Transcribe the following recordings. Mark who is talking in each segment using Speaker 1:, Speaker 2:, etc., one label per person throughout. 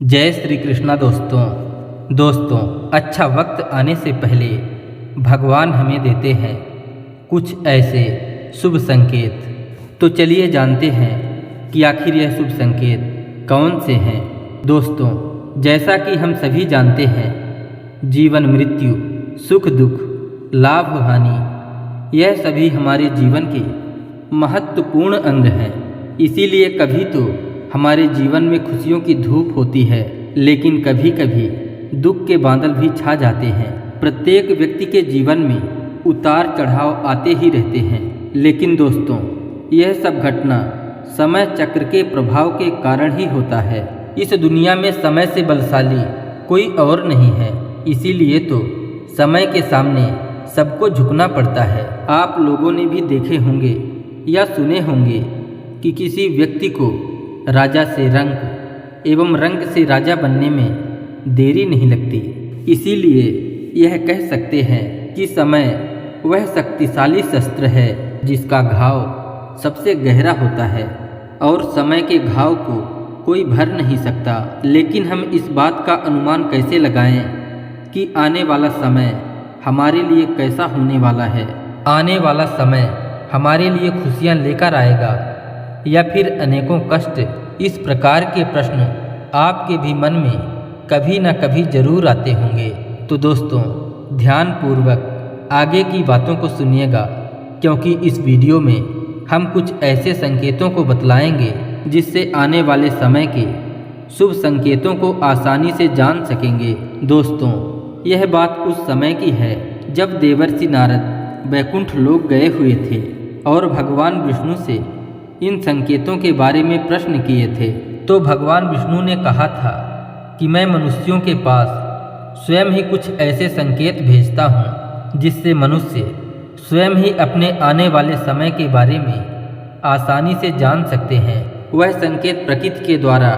Speaker 1: जय श्री कृष्णा दोस्तों अच्छा वक्त आने से पहले भगवान हमें देते हैं कुछ ऐसे शुभ संकेत। तो चलिए जानते हैं कि आखिर यह शुभ संकेत कौन से हैं। दोस्तों, जैसा कि हम सभी जानते हैं, जीवन मृत्यु, सुख दुख, लाभ हानि, यह सभी हमारे जीवन के महत्वपूर्ण अंग हैं। इसीलिए कभी तो हमारे जीवन में खुशियों की धूप होती है, लेकिन कभी कभी दुख के बादल भी छा जाते हैं। प्रत्येक व्यक्ति के जीवन में उतार चढ़ाव आते ही रहते हैं, लेकिन दोस्तों, यह सब घटना समय चक्र के प्रभाव के कारण ही होता है। इस दुनिया में समय से बलशाली कोई और नहीं है, इसीलिए तो समय के सामने सबको झुकना पड़ता है। आप लोगों ने भी देखे होंगे या सुने होंगे कि किसी व्यक्ति को राजा से रंक एवं रंक से राजा बनने में देरी नहीं लगती। इसीलिए यह कह सकते हैं कि समय वह शक्तिशाली शस्त्र है जिसका घाव सबसे गहरा होता है और समय के घाव को कोई भर नहीं सकता। लेकिन हम इस बात का अनुमान कैसे लगाएं कि आने वाला समय हमारे लिए कैसा होने वाला है। आने वाला समय हमारे लिए खुशियां लेकर आएगा या फिर अनेकों कष्ट। इस प्रकार के प्रश्न आपके भी मन में कभी न कभी जरूर आते होंगे। तो दोस्तों, ध्यानपूर्वक आगे की बातों को सुनिएगा, क्योंकि इस वीडियो में हम कुछ ऐसे संकेतों को बतलाएंगे जिससे आने वाले समय के शुभ संकेतों को आसानी से जान सकेंगे। दोस्तों, यह बात उस समय की है जब देवर्षि नारद वैकुंठ लोक गए हुए थे और भगवान विष्णु से इन संकेतों के बारे में प्रश्न किए थे। तो भगवान विष्णु ने कहा था कि मैं मनुष्यों के पास स्वयं ही कुछ ऐसे संकेत भेजता हूँ जिससे मनुष्य स्वयं ही अपने आने वाले समय के बारे में आसानी से जान सकते हैं। वह संकेत प्रकृति के द्वारा,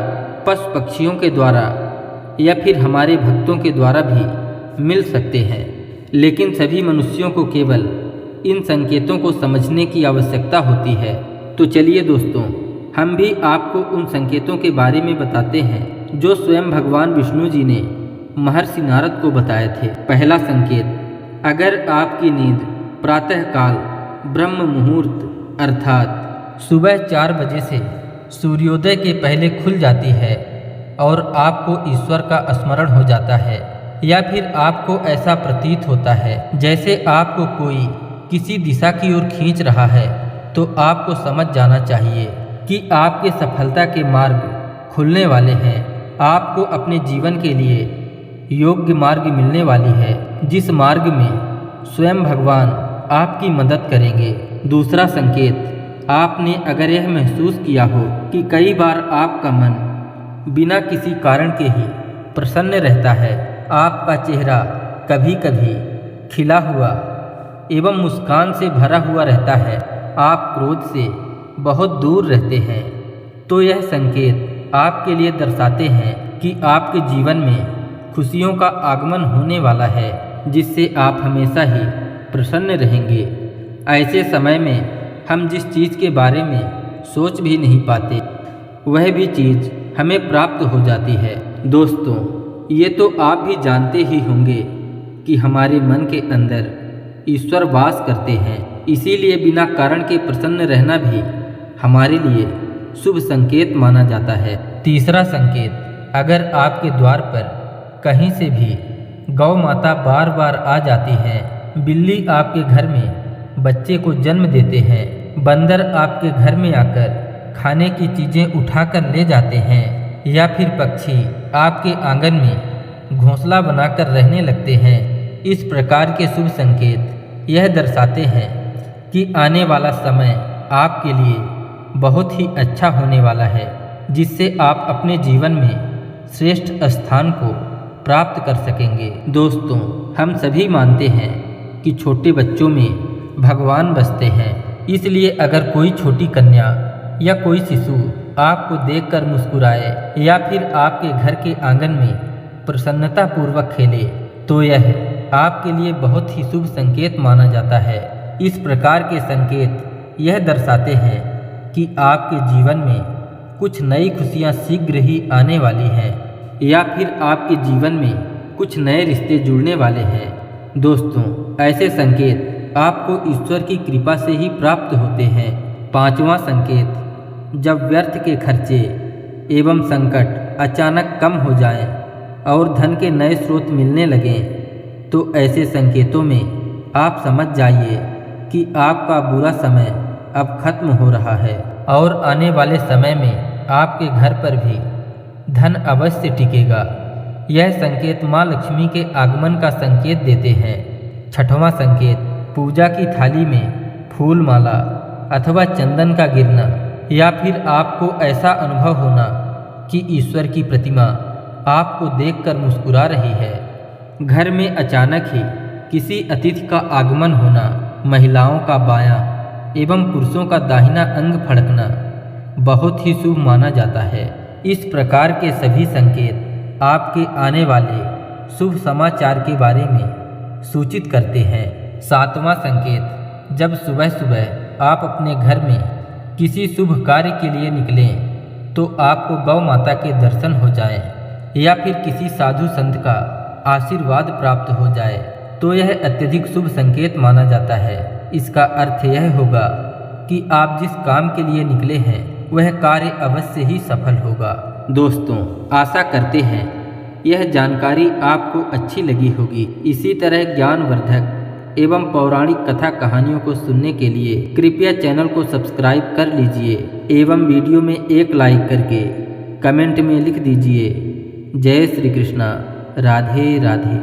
Speaker 1: पशु पक्षियों के द्वारा या फिर हमारे भक्तों के द्वारा भी मिल सकते हैं, लेकिन सभी मनुष्यों को केवल इन संकेतों को समझने की आवश्यकता होती है। तो चलिए दोस्तों, हम भी आपको उन संकेतों के बारे में बताते हैं जो स्वयं भगवान विष्णु जी ने महर्षि नारद को बताए थे। पहला संकेत, अगर आपकी नींद प्रातःकाल ब्रह्म मुहूर्त अर्थात सुबह 4 बजे से सूर्योदय के पहले खुल जाती है और आपको ईश्वर का स्मरण हो जाता है, या फिर आपको ऐसा प्रतीत होता है जैसे आपको कोई किसी दिशा की ओर खींच रहा है, तो आपको समझ जाना चाहिए कि आपके सफलता के मार्ग खुलने वाले हैं। आपको अपने जीवन के लिए योग्य मार्ग मिलने वाली है, जिस मार्ग में स्वयं भगवान आपकी मदद करेंगे। दूसरा संकेत, आपने अगर यह महसूस किया हो कि कई बार आपका मन बिना किसी कारण के ही प्रसन्न रहता है, आपका चेहरा कभी कभी खिला हुआ एवं मुस्कान से भरा हुआ रहता है, आप क्रोध से बहुत दूर रहते हैं, तो यह संकेत आपके लिए दर्शाते हैं कि आपके जीवन में खुशियों का आगमन होने वाला है, जिससे आप हमेशा ही प्रसन्न रहेंगे। ऐसे समय में हम जिस चीज़ के बारे में सोच भी नहीं पाते, वह भी चीज़ हमें प्राप्त हो जाती है। दोस्तों, ये तो आप भी जानते ही होंगे कि हमारे मन के अंदर ईश्वर वास करते हैं, इसीलिए बिना कारण के प्रसन्न रहना भी हमारे लिए शुभ संकेत माना जाता है। तीसरा संकेत, अगर आपके द्वार पर कहीं से भी गौ माता बार बार आ जाती हैं, बिल्ली आपके घर में बच्चे को जन्म देते हैं, बंदर आपके घर में आकर खाने की चीज़ें उठाकर ले जाते हैं, या फिर पक्षी आपके आंगन में घोंसला बनाकर रहने लगते हैं, इस प्रकार के शुभ संकेत यह दर्शाते हैं कि आने वाला समय आपके लिए बहुत ही अच्छा होने वाला है, जिससे आप अपने जीवन में श्रेष्ठ स्थान को प्राप्त कर सकेंगे। दोस्तों, हम सभी मानते हैं कि छोटे बच्चों में भगवान बसते हैं, इसलिए अगर कोई छोटी कन्या या कोई शिशु आपको देखकर मुस्कुराए या फिर आपके घर के आंगन में प्रसन्नतापूर्वक खेले, तो यह आपके लिए बहुत ही शुभ संकेत माना जाता है। इस प्रकार के संकेत यह दर्शाते हैं कि आपके जीवन में कुछ नई खुशियां शीघ्र ही आने वाली हैं, या फिर आपके जीवन में कुछ नए रिश्ते जुड़ने वाले हैं। दोस्तों, ऐसे संकेत आपको ईश्वर की कृपा से ही प्राप्त होते हैं। पांचवा संकेत, जब व्यर्थ के खर्चे एवं संकट अचानक कम हो जाएं और धन के नए स्रोत मिलने लगें, तो ऐसे संकेतों में आप समझ जाइए कि आपका बुरा समय अब खत्म हो रहा है और आने वाले समय में आपके घर पर भी धन अवश्य टिकेगा। यह संकेत माँ लक्ष्मी के आगमन का संकेत देते हैं। छठवां संकेत, पूजा की थाली में फूल माला अथवा चंदन का गिरना या फिर आपको ऐसा अनुभव होना कि ईश्वर की प्रतिमा आपको देखकर मुस्कुरा रही है। घर में अचानक ही किसी अतिथि का आगमन होना, महिलाओं का बायां एवं पुरुषों का दाहिना अंग फड़कना बहुत ही शुभ माना जाता है। इस प्रकार के सभी संकेत आपके आने वाले शुभ समाचार के बारे में सूचित करते हैं। सातवां संकेत, जब सुबह सुबह आप अपने घर में किसी शुभ कार्य के लिए निकलें तो आपको गौ माता के दर्शन हो जाएं या फिर किसी साधु संत का आशीर्वाद प्राप्त हो जाए तो यह अत्यधिक शुभ संकेत माना जाता है। इसका अर्थ यह होगा कि आप जिस काम के लिए निकले हैं वह कार्य अवश्य ही सफल होगा। दोस्तों, आशा करते हैं यह जानकारी आपको अच्छी लगी होगी। इसी तरह ज्ञानवर्धक एवं पौराणिक कथा कहानियों को सुनने के लिए कृपया चैनल को सब्सक्राइब कर लीजिए एवं वीडियो में एक लाइक करके कमेंट में लिख दीजिए जय श्री कृष्णा, राधे राधे।